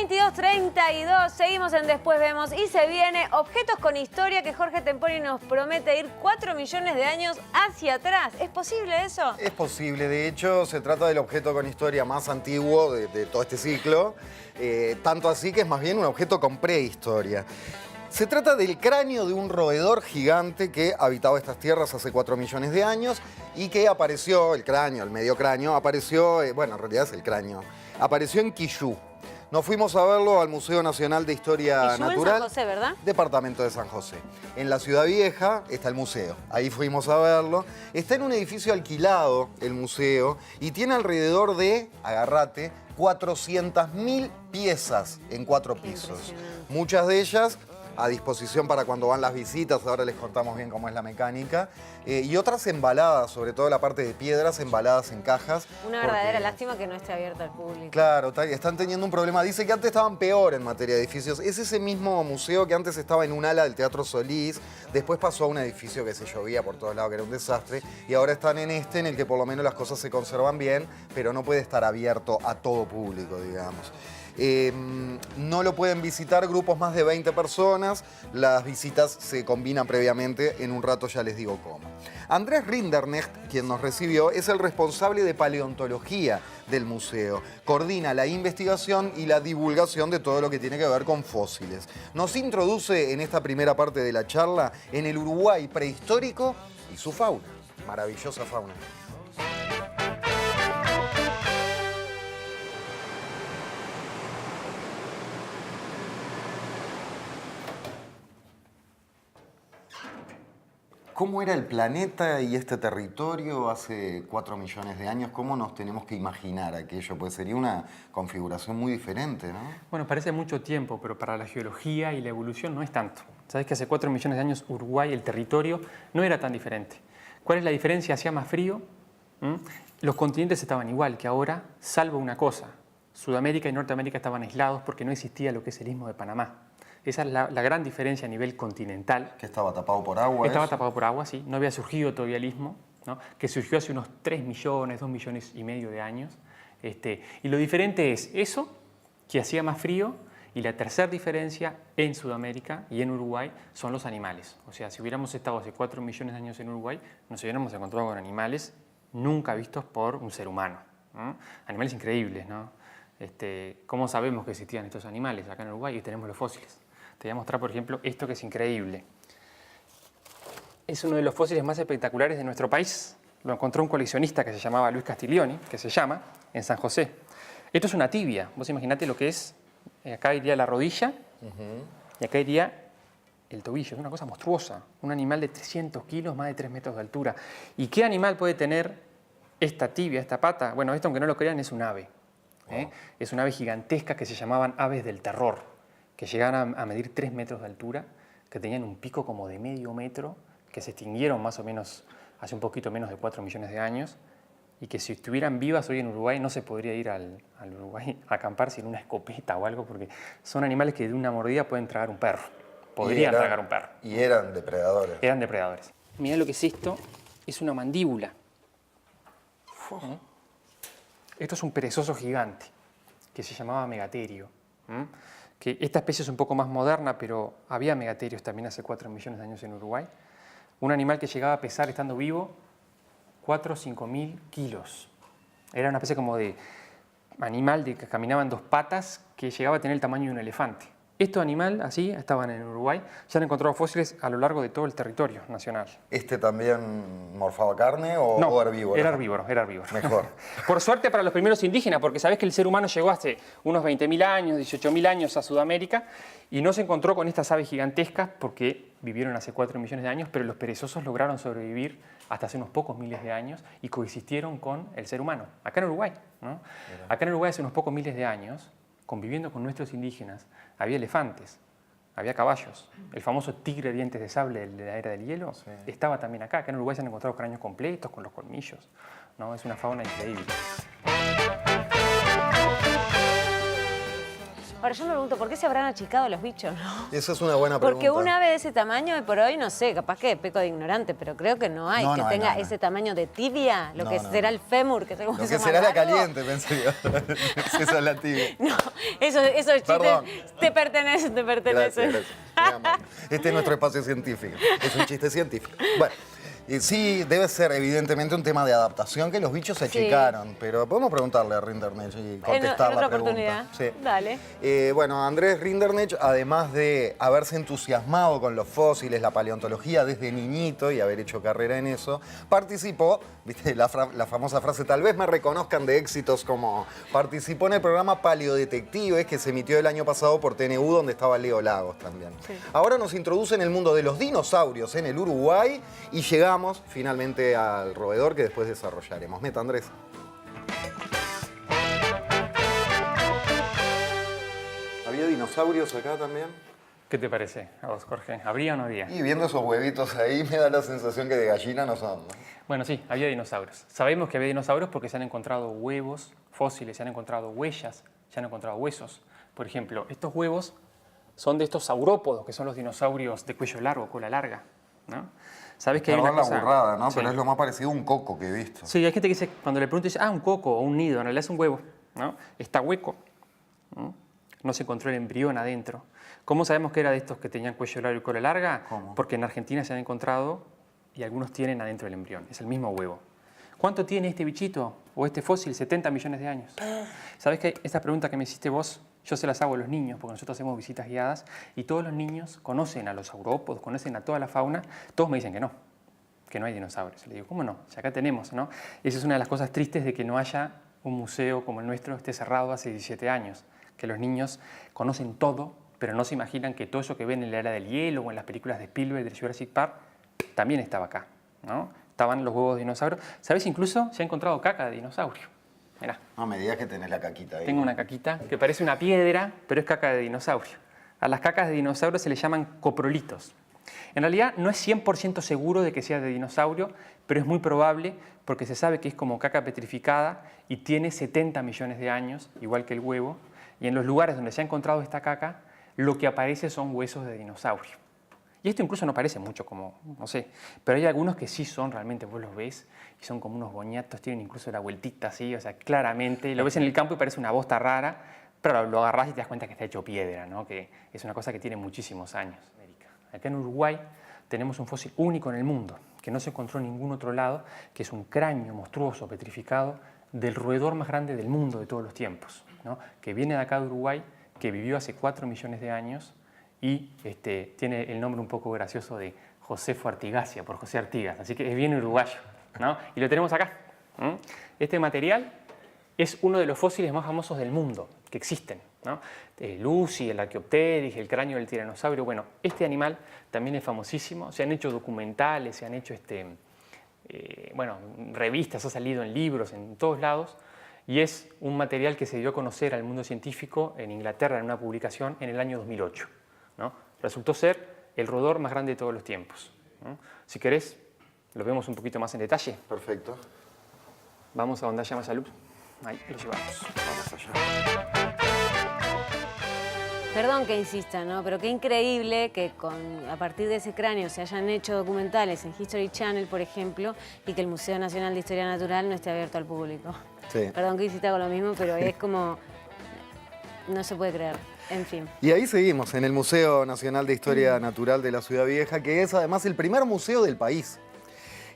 22:32, seguimos en Después Vemos y se viene Objetos con Historia, que Jorge Temponi nos promete ir 4 millones de años hacia atrás. ¿Es posible eso? Es posible, de hecho se trata del objeto con historia más antiguo de todo este ciclo, tanto así que es más bien un objeto con prehistoria. Se trata del cráneo de un roedor gigante que habitaba estas tierras hace 4 millones de años y que apareció, el cráneo, el medio cráneo, apareció, bueno, en realidad es el cráneo, apareció en Quillú. Nos fuimos a verlo al Museo Nacional de Historia Quillú, Natural. en San José, ¿verdad? Departamento de San José. En la Ciudad Vieja está el museo. Ahí fuimos a verlo. Está en un edificio alquilado el museo y tiene alrededor de, agárrate, 400.000 piezas en 4 pisos. Muchas de ellas a disposición para cuando van las visitas, ahora les contamos bien cómo es la mecánica, y otras embaladas, sobre todo la parte de piedras, embaladas en cajas. Una verdadera lástima que no esté abierta al público. Claro, están teniendo un problema. Dice que antes estaban peor en materia de edificios. Es ese mismo museo que antes estaba en un ala del Teatro Solís, después pasó a un edificio que se llovía por todos lados, que era un desastre, y ahora están en este, en el que por lo menos las cosas se conservan bien, pero no puede estar abierto a todo público, digamos. No lo pueden visitar grupos más de 20 personas. Las visitas se combinan previamente. En un rato ya les digo cómo. Andrés Rinderknecht, quien nos recibió, es el responsable de paleontología del museo. Coordina la investigación y la divulgación de todo lo que tiene que ver con fósiles. Nos introduce en esta primera parte de la charla en el Uruguay prehistórico y su fauna. Maravillosa fauna. ¿Cómo era el planeta y este territorio hace 4 millones de años? ¿Cómo nos tenemos que imaginar aquello? Pues sería una configuración muy diferente, ¿no? Bueno, parece mucho tiempo, pero para la geología y la evolución no es tanto. Sabes que hace 4 millones de años Uruguay, el territorio, no era tan diferente. ¿Cuál es la diferencia? Hacía más frío. Los continentes estaban igual que ahora, salvo una cosa. Sudamérica y Norteamérica estaban aislados porque no existía lo que es el Istmo de Panamá. Esa es la gran diferencia a nivel continental. ¿Que estaba tapado por agua? Estaba tapado por agua, sí. No había surgido todavía el Istmo, ¿no? Que surgió hace unos 3 millones, 2 millones y medio de años. Y lo diferente es eso, que hacía más frío, y la tercera diferencia en Sudamérica y en Uruguay son los animales. O sea, si hubiéramos estado hace 4 millones de años en Uruguay, nos hubiéramos encontrado con animales nunca vistos por un ser humano, ¿no? Animales increíbles, ¿no? ¿Cómo sabemos que existían estos animales acá en Uruguay? Y tenemos los fósiles. Te voy a mostrar, por ejemplo, esto que es increíble. Es uno de los fósiles más espectaculares de nuestro país. Lo encontró un coleccionista que se llamaba Luis Castiglioni, en San José. Esto es una tibia. Vos imaginate lo que es. Acá iría la rodilla y acá iría el tobillo. Es una cosa monstruosa. Un animal de 300 kilos, más de 3 metros de altura. ¿Y qué animal puede tener esta tibia, esta pata? Bueno, esto, aunque no lo crean, es un ave. Wow. Es una ave gigantesca que se llamaban aves del terror, que llegaban a medir 3 metros de altura, que tenían un pico como de medio metro, que se extinguieron más o menos hace un poquito menos de 4 millones de años, y que si estuvieran vivas hoy en Uruguay no se podría ir al Uruguay a acampar sin una escopeta o algo, porque son animales que de una mordida pueden tragar un perro. Podrían tragar un perro. Y eran depredadores. Eran depredadores. Mirá lo que es esto, es una mandíbula. Esto es un perezoso gigante, que se llamaba megaterio. Que esta especie es un poco más moderna, pero había megaterios también hace 4 millones de años en Uruguay. Un animal que llegaba a pesar, estando vivo, 4 o 5 mil kilos. Era una especie como de animal que caminaba en 2 patas, que llegaba a tener el tamaño de un elefante. Estos animales, así, estaban en Uruguay. Se han encontrado fósiles a lo largo de todo el territorio nacional. ¿Este también morfaba carne o herbívoro? Era herbívoro, era herbívoro. Mejor. Por suerte para los primeros indígenas, porque sabés que el ser humano llegó hace unos 20.000 años, 18.000 años a Sudamérica y no se encontró con estas aves gigantescas porque vivieron hace 4 millones de años, pero los perezosos lograron sobrevivir hasta hace unos pocos miles de años y coexistieron con el ser humano. Acá en Uruguay, ¿no? Acá en Uruguay hace unos pocos miles de años, conviviendo con nuestros indígenas, había elefantes, había caballos. El famoso tigre de dientes de sable de la era del hielo estaba también acá. Acá en Uruguay se han encontrado cráneos completos con los colmillos, ¿no? Es una fauna increíble. Ahora yo me pregunto, ¿por qué se habrán achicado los bichos, no? Esa es una buena pregunta. Porque un ave de ese tamaño, hoy por hoy, no sé, capaz que peco de ignorante, pero creo que no hay No, que no hay, tenga no. ese tamaño de tibia, lo No, que no. será el fémur, que Lo que será la caliente, pensé yo. Esa es la tibia. No, esos chistes Perdón. te pertenecen, te pertenecen. Gracias. Mi amor. Este es nuestro espacio científico. Es un chiste científico. Bueno. Sí, debe ser evidentemente un tema de adaptación que los bichos se achicaron, pero podemos preguntarle a Rinderknech y contestar en otra la pregunta. oportunidad. Sí. Dale. Bueno, Andrés Rinderknech, además de haberse entusiasmado con los fósiles, la paleontología desde niñito y haber hecho carrera en eso, participó, viste la famosa frase, tal vez me reconozcan de éxitos como participó en el programa Paleodetectives que se emitió el año pasado por TNU, donde estaba Leo Lagos también. Sí. Ahora nos introduce en el mundo de los dinosaurios en el Uruguay y llegamos finalmente al roedor que después desarrollaremos. Meta, Andrés. ¿Había dinosaurios acá también? ¿Qué te parece a vos, Jorge? ¿Habría o no había? Y viendo esos huevitos ahí me da la sensación que de gallina no son, ¿no? Bueno, sí, había dinosaurios. Sabemos que había dinosaurios porque se han encontrado huevos fósiles, se han encontrado huellas, se han encontrado huesos. Por ejemplo, estos huevos son de estos saurópodos, que son los dinosaurios de cuello largo, cola larga, ¿no? ¿Sabes que hay una Perdón cosa? la burrada, ¿no? Sí. Pero es lo más parecido a un coco que he visto. Sí, hay gente que dice, cuando le pregunto, dice, un coco o un nido, en realidad es un huevo, ¿no? Está hueco, ¿no? No se encontró el embrión adentro. ¿Cómo sabemos que era de estos que tenían cuello largo y cola larga? ¿Cómo? Porque en Argentina se han encontrado y algunos tienen adentro el embrión. Es el mismo huevo. ¿Cuánto tiene este bichito o este fósil? 70 millones de años. ¿Sabes que esta pregunta que me hiciste vos, yo se las hago a los niños, porque nosotros hacemos visitas guiadas y todos los niños conocen a los saurópodos, conocen a toda la fauna, todos me dicen que no hay dinosaurios. Le digo, ¿cómo no? Si acá tenemos, ¿no? Esa es una de las cosas tristes de que no haya un museo como el nuestro esté cerrado hace 17 años, que los niños conocen todo, pero no se imaginan que todo eso que ven en la Era del Hielo o en las películas de Spielberg de Jurassic Park también estaba acá, ¿no? Estaban los huevos de dinosaurio. ¿Sabes? Incluso se ha encontrado caca de dinosaurio. Mirá. No me digas que tenés la caquita ahí. Tengo una caquita que parece una piedra, pero es caca de dinosaurio. A las cacas de dinosaurio se le llaman coprolitos. En realidad no es 100% seguro de que sea de dinosaurio, pero es muy probable porque se sabe que es como caca petrificada y tiene 70 millones de años, igual que el huevo. Y en los lugares donde se ha encontrado esta caca, lo que aparece son huesos de dinosaurio. Y esto incluso no parece mucho como, no sé, pero hay algunos que sí son realmente, vos los ves y son como unos boñatos, tienen incluso la vueltita así, o sea, claramente, lo ves en el campo y parece una bosta rara, pero lo agarrás y te das cuenta que está hecho piedra, ¿no? Que es una cosa que tiene muchísimos años. Acá en Uruguay tenemos un fósil único en el mundo, que no se encontró en ningún otro lado, que es un cráneo monstruoso, petrificado, del roedor más grande del mundo de todos los tiempos, ¿no? Que viene de acá de Uruguay, que vivió hace 4 millones de años y tiene el nombre un poco gracioso de Josefo Artigasia, por José Artigas, así que es bien uruguayo, ¿no? Y lo tenemos acá. Este material es uno de los fósiles más famosos del mundo que existen, ¿no? Lucy, el Archaeopteryx, el cráneo del tiranosaurio. Bueno, este animal también es famosísimo. Se han hecho documentales, se han hecho revistas, ha salido en libros, en todos lados. Y es un material que se dio a conocer al mundo científico en Inglaterra en una publicación en el año 2008, ¿no? Resultó ser el roedor más grande de todos los tiempos, ¿no? Si querés, lo vemos un poquito más en detalle. Perfecto. Vamos a donde haya más luz. Ahí lo llevamos. Vamos allá. Perdón que insista, ¿no? Pero qué increíble que a partir de ese cráneo se hayan hecho documentales en History Channel, por ejemplo, y que el Museo Nacional de Historia Natural no esté abierto al público. Sí. Perdón que insista con lo mismo, pero es como... no se puede creer. En fin. Y ahí seguimos, en el Museo Nacional de Historia Natural de la Ciudad Vieja, que es además el primer museo del país.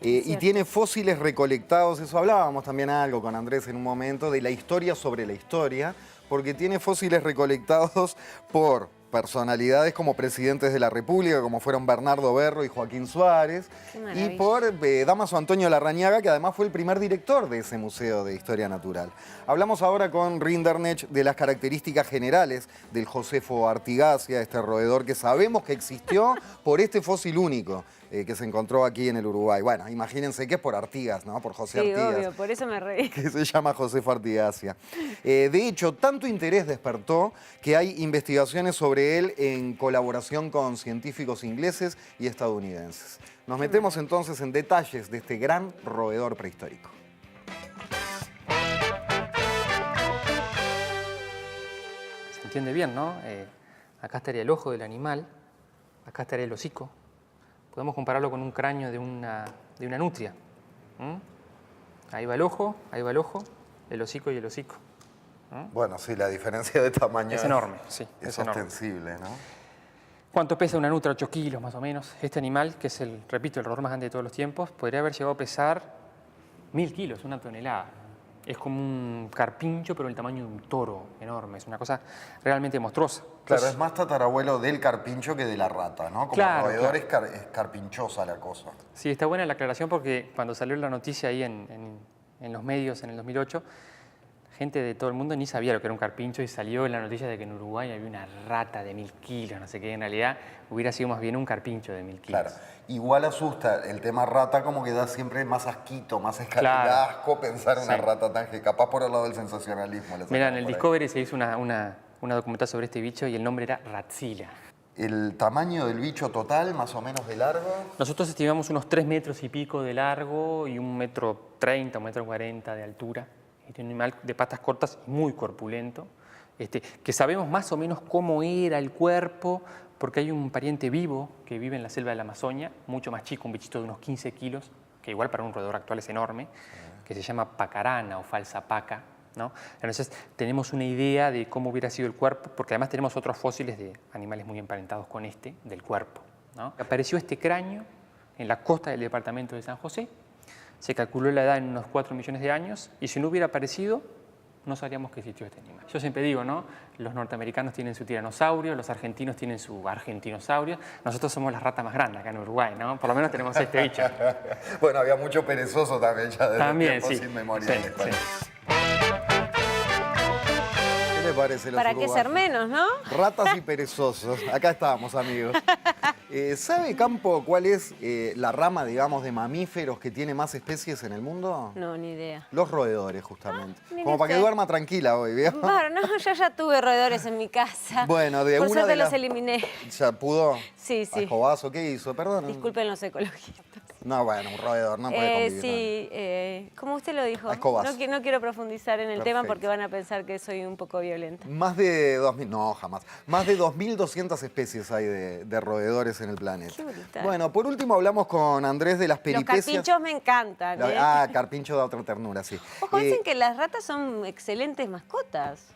Y tiene fósiles recolectados, eso hablábamos también algo con Andrés en un momento, de la historia sobre la historia, porque tiene fósiles recolectados por personalidades como presidentes de la República, como fueron Bernardo Berro y Joaquín Suárez, y por Dámaso Antonio Larrañaga, que además fue el primer director de ese Museo de Historia Natural. Hablamos ahora con Rinderknech de las características generales del Josefo Artigasia, este roedor que sabemos que existió por este fósil único que se encontró aquí en el Uruguay. Bueno, imagínense que es por Artigas, ¿no? Por José Artigas. Sí, obvio, por eso me reí. Que se llama Josefo Artigasia. De hecho, tanto interés despertó que hay investigaciones sobre él en colaboración con científicos ingleses y estadounidenses. Nos metemos entonces en detalles de este gran roedor prehistórico. entiende bien, ¿no? Acá estaría el ojo del animal, acá estaría el hocico. Podemos compararlo con un cráneo de una nutria. Ahí va el ojo, el hocico y el hocico. Bueno, sí, la diferencia de tamaño Es enorme, sí. es enorme. ostensible, ¿no? ¿Cuánto pesa una nutria? 8 kilos más o menos. Este animal, que es repito, el roedor más grande de todos los tiempos, podría haber llegado a pesar 1000 kilos, 1 tonelada. Es como un carpincho, pero el tamaño de un toro enorme. Es una cosa realmente monstruosa. Claro, Entonces, es más tatarabuelo del carpincho que de la rata, ¿no? Como Claro, roedor claro. es carpinchosa la cosa. sí, está buena la aclaración porque cuando salió la noticia ahí en los medios en el 2008, gente de todo el mundo ni sabía lo que era un carpincho y salió en la noticia de que en Uruguay había una rata de 1000 kilos, no sé qué. En realidad hubiera sido más bien un carpincho de 1000 kilos. Claro. Igual asusta el tema rata, como que da siempre más asquito, más asco pensar en una Sí. rata tan que capaz por el lado del sensacionalismo. le Mira, sacaron en el por ahí. Discovery se hizo una documental sobre este bicho y el nombre era Ratzila. El tamaño del bicho total, más o menos de largo. Nosotros estimamos unos 3 metros y pico de largo y 1,30 m, 1,40 m de altura. Es un animal de patas cortas y muy corpulento, que sabemos más o menos cómo era el cuerpo, porque hay un pariente vivo que vive en la selva de la Amazonia, mucho más chico, un bichito de unos 15 kilos, que igual para un roedor actual es enorme, que se llama pacarana o falsa paca, ¿no? Entonces tenemos una idea de cómo hubiera sido el cuerpo, porque además tenemos otros fósiles de animales muy emparentados con del cuerpo, ¿no? Apareció este cráneo en la costa del departamento de San José, se calculó la edad en unos 4 millones de años y si no hubiera aparecido, no sabríamos que existió este animal. Yo siempre digo, ¿no? Los norteamericanos tienen su tiranosaurio, los argentinos tienen su argentinosaurio, nosotros somos la rata más grande acá en Uruguay, ¿no? Por lo menos tenemos este bicho. Bueno, había mucho perezoso también ya desde También, tiempos sí. inmemoriales. Sí, ¿Qué le parece los ¿Para qué ser uruguayos? menos, no? Ratas y perezosos. Acá estamos, amigos. ¿Sabe, Campo, cuál es la rama, digamos, de mamíferos que tiene más especies en el mundo? No, ni idea. Los roedores, justamente. mire Como para que usted. duerma tranquila hoy, ¿vio? Bueno, no, yo ya tuve roedores en mi casa. Bueno, de Por una suerte de las... los eliminé. ¿Ya pudo? Sí, sí. ¿A escobazo qué hizo? Perdón. Disculpen los ecologistas. No, bueno, un roedor no puede convivir. Sí, como usted lo dijo. A escobazo. No quiero profundizar en el tema Perfecto. porque van a pensar que soy un poco violenta. Más de 2.000, no, jamás. Más de 2.200 especies hay de roedores en el planeta. Qué brutal. Bueno, por último hablamos con Andrés de las Los peripecias. carpinchos me encantan. ¿eh? Carpincho da otra ternura, sí. Ojo, dicen que las ratas son excelentes mascotas.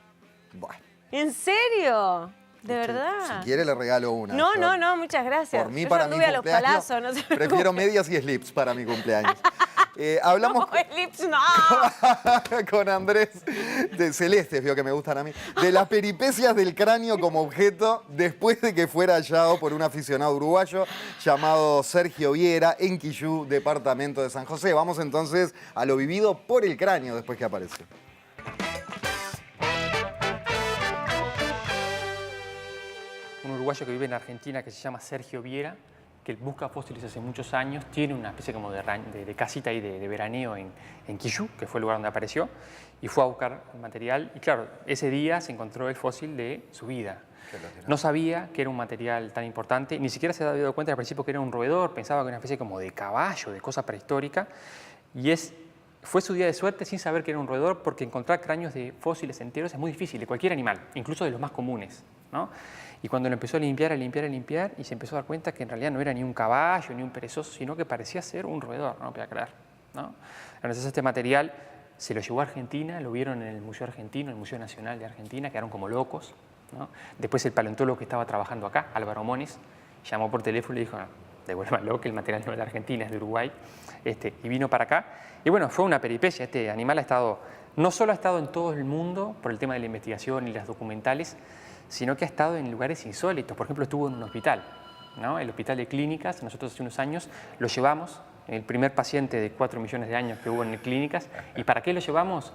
Bueno, ¿En serio? ¿De usted, verdad? Si quiere le regalo una. No, Yo, no, muchas gracias. Por mí, Yo para ya mi anduve a los cumpleaños, palazos, no se prefiero preocupe. medias y slips para mi cumpleaños. Hablamos No, Ellipse, no. con Andrés de Celestes, vio que me gustan a mí, de las peripecias del cráneo como objeto después de que fuera hallado por un aficionado uruguayo llamado Sergio Viera en Quillú, departamento de San José. Vamos entonces a lo vivido por el cráneo después que apareció. Un uruguayo que vive en Argentina que se llama Sergio Viera, que busca fósiles hace muchos años, tiene una especie como de casita ahí de veraneo en Quillú, que fue el lugar donde apareció, y fue a buscar el material. Y claro, ese día se encontró el fósil de su vida. No sabía que era un material tan importante, ni siquiera se había dado cuenta al principio que era un roedor, pensaba que era una especie como de caballo, de cosa prehistórica, y fue su día de suerte sin saber que era un roedor, porque encontrar cráneos de fósiles enteros es muy difícil, de cualquier animal, incluso de los más comunes, ¿no? Y cuando lo empezó a limpiar, y se empezó a dar cuenta que en realidad no era ni un caballo, ni un perezoso, sino que parecía ser un roedor, no lo podía creer, ¿no? Entonces este material se lo llevó a Argentina, lo vieron en el Museo Argentino, el Museo Nacional de Argentina, quedaron como locos, ¿no? Después el paleontólogo que estaba trabajando acá, Álvaro Mones, llamó por teléfono y le dijo, no, devuélvanlo, que el material no es de Argentina, es de Uruguay, y vino para acá. Y bueno, fue una peripecia, este animal no solo ha estado en todo el mundo por el tema de la investigación y las documentales, sino que ha estado en lugares insólitos. Por ejemplo, estuvo en un hospital, ¿no? El hospital de clínicas. Nosotros hace unos años lo llevamos, el primer paciente de 4 millones de años que hubo en clínicas. ¿Y para qué lo llevamos?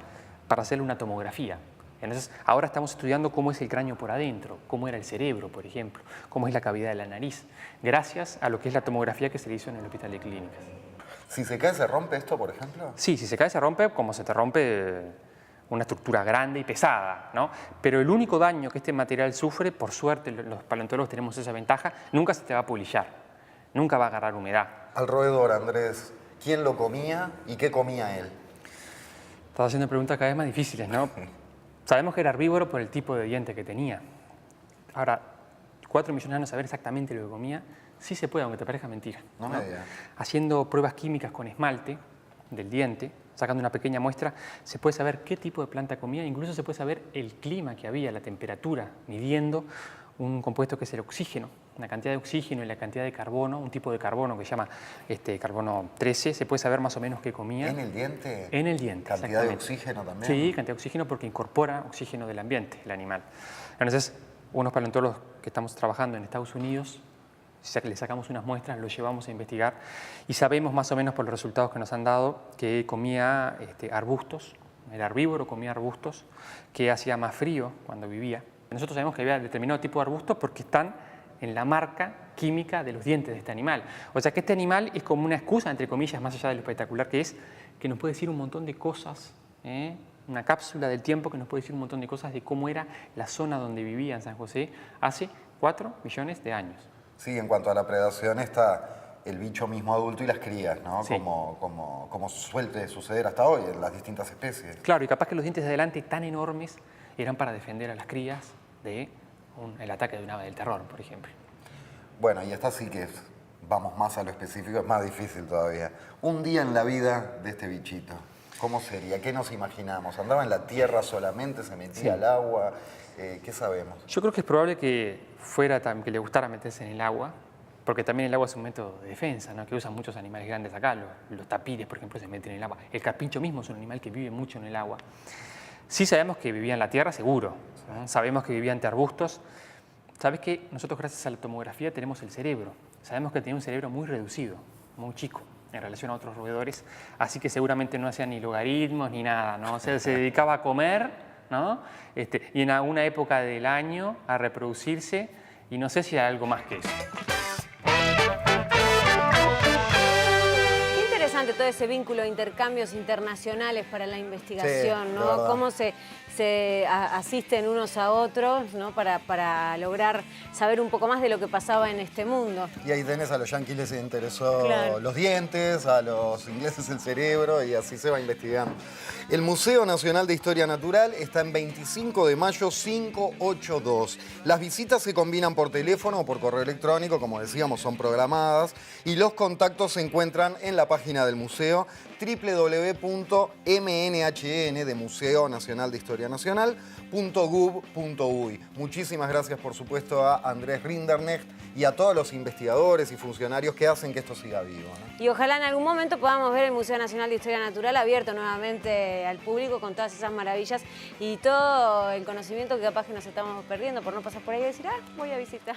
Para hacerle una tomografía. Entonces, ahora estamos estudiando cómo es el cráneo por adentro, cómo era el cerebro, por ejemplo, cómo es la cavidad de la nariz, gracias a lo que es la tomografía que se le hizo en el hospital de clínicas. Si se cae, ¿se rompe esto, por ejemplo? Sí, si se cae, se rompe como se te rompe una estructura grande y pesada, ¿no? Pero el único daño que este material sufre, por suerte los paleontólogos tenemos esa ventaja, nunca se te va a polillar, nunca va a agarrar humedad. Al roedor, Andrés, ¿quién lo comía y qué comía él? Estás haciendo preguntas cada vez más difíciles, ¿no? Sabemos que era herbívoro por el tipo de diente que tenía. Ahora, 4 millones de años saber exactamente lo que comía, sí se puede, aunque te parezca mentira. No me digas. Haciendo pruebas químicas con esmalte del diente, sacando una pequeña muestra, se puede saber qué tipo de planta comía, incluso se puede saber el clima que había, la temperatura, midiendo un compuesto que es el oxígeno, la cantidad de oxígeno y la cantidad de carbono, un tipo de carbono que se llama carbono 13, se puede saber más o menos qué comía. ¿En el diente? En el diente, ¿Cantidad de oxígeno también? Sí, cantidad de oxígeno porque incorpora oxígeno del ambiente, el animal. Entonces, unos paleontólogos que estamos trabajando en Estados Unidos, le sacamos unas muestras, lo llevamos a investigar y sabemos más o menos por los resultados que nos han dado que comía arbustos, el herbívoro comía arbustos, que hacía más frío cuando vivía. Nosotros sabemos que había determinado tipo de arbustos porque están en la marca química de los dientes de este animal. O sea que este animal es como una excusa, entre comillas, más allá de lo espectacular que es, que nos puede decir un montón de cosas, una cápsula del tiempo que nos puede decir un montón de cosas de cómo era la zona donde vivía en San José hace 4 millones de años. Sí, en cuanto a la predación está el bicho mismo adulto y las crías, ¿no? Sí. Como suele suceder hasta hoy en las distintas especies. Claro, y capaz que los dientes de adelante tan enormes eran para defender a las crías del ataque de un ave del terror, por ejemplo. Bueno, y esta sí que vamos más a lo específico, es más difícil todavía. Un día en la vida de este bichito, ¿cómo sería? ¿Qué nos imaginamos? ¿Andaba en la tierra solamente? ¿Se metía al agua? ¿Qué sabemos? Yo creo que es probable que que le gustara meterse en el agua, porque también el agua es un método de defensa, ¿no? Que usan muchos animales grandes acá, los tapires, por ejemplo, se meten en el agua. El carpincho mismo es un animal que vive mucho en el agua. Sí sabemos que vivía en la tierra, seguro. ¿No? Sabemos que vivía entre arbustos. ¿Sabes qué? Nosotros, gracias a la tomografía, tenemos el cerebro. Sabemos que tenía un cerebro muy reducido, muy chico, en relación a otros roedores, así que seguramente no hacía ni logaritmos ni nada, ¿no? O sea, se dedicaba a comer, ¿no? Y en alguna época del año a reproducirse, y no sé si hay algo más que eso. Qué interesante todo ese vínculo de intercambios internacionales para la investigación, Sí, ¿no? verdad. Cómo se asisten unos a otros, ¿no? Para lograr saber un poco más de lo que pasaba en este mundo. Y ahí tenés, a los yanquis les interesó Claro. los dientes, a los ingleses el cerebro, y así se va investigando. El Museo Nacional de Historia Natural está en 25 de mayo 582. Las visitas se combinan por teléfono o por correo electrónico, como decíamos, son programadas, y los contactos se encuentran en la página del museo www.mnhn de Museo Nacional de Historia Nacional.gov.uy. Muchísimas gracias, por supuesto, a Andrés Rinderknecht y a todos los investigadores y funcionarios que hacen que esto siga vivo, ¿no? Y ojalá en algún momento podamos ver el Museo Nacional de Historia Natural abierto nuevamente al público con todas esas maravillas y todo el conocimiento que capaz que nos estamos perdiendo por no pasar por ahí y decir, voy a visitar.